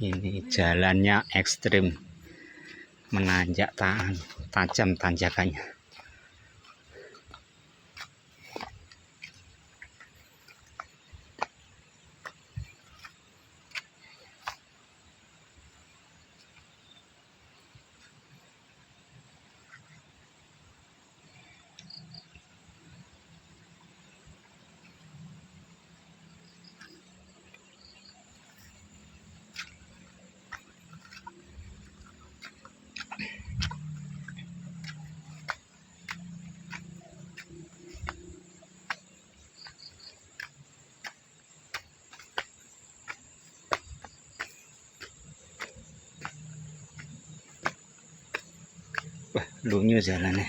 Ini jalannya ekstrim, menanjak tajam tanjakannya. Wah, lunyu jalannya.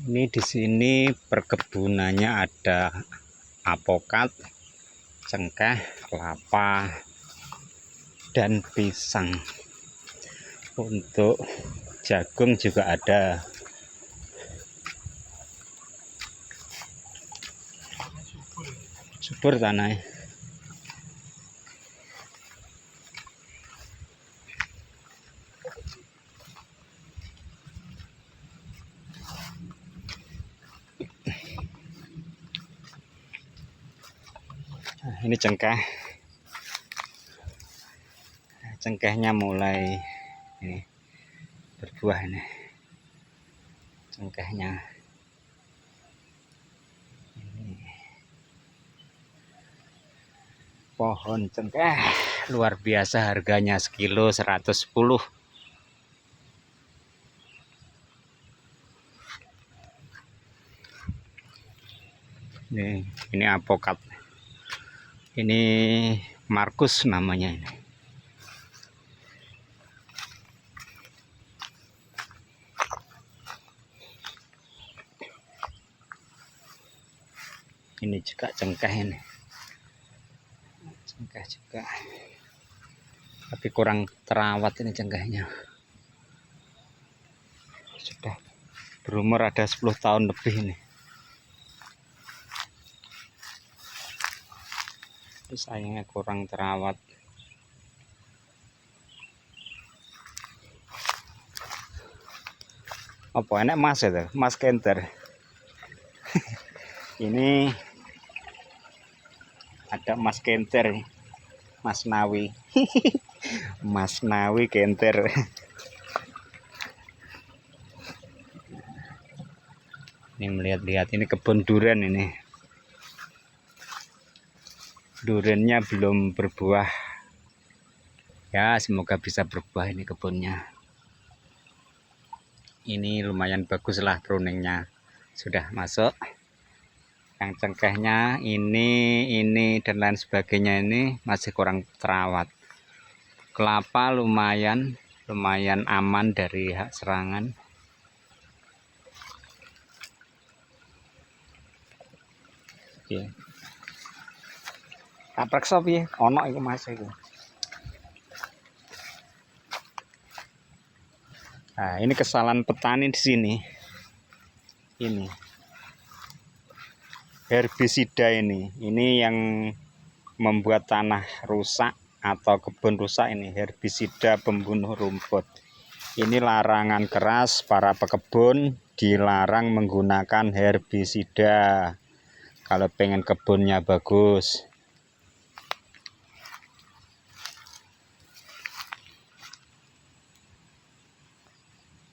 Ini di sini perkebunannya ada apokat, cengkeh, kelapa, dan pisang. Untuk jagung juga ada. Subur tanahnya. Nah, ini cengkehnya mulai ini berbuah ini cengkehnya. Ini pohon cengkeh luar biasa, harganya sekilo 110. Ini apokat, ini Markus namanya ini. Ini juga cengkeh ini, cengkeh juga, tapi kurang terawat ini cengkehnya. Sudah berumur ada 10 tahun lebih ini. Terus sayangnya kurang terawat. Apa enak mas itu, mas kenter. Ini ada mas kenter, mas nawi. Mas nawi kenter. Ini melihat-lihat, ini kebun durian ini. Duriannya belum berbuah. Ya, semoga bisa berbuah ini kebunnya. Ini lumayan bagus lah, pruningnya sudah masuk. Yang cengkehnya ini dan lain sebagainya ini masih kurang terawat. Kelapa lumayan aman dari hak serangan. Oke. Tak preksa piye? Ono iku Mas iku. Nah, ini kesalahan petani di sini. Ini herbisida ini yang membuat tanah rusak atau kebun rusak. Ini herbisida pembunuh rumput. Ini larangan keras, para pekebun dilarang menggunakan herbisida kalau pengen kebunnya bagus.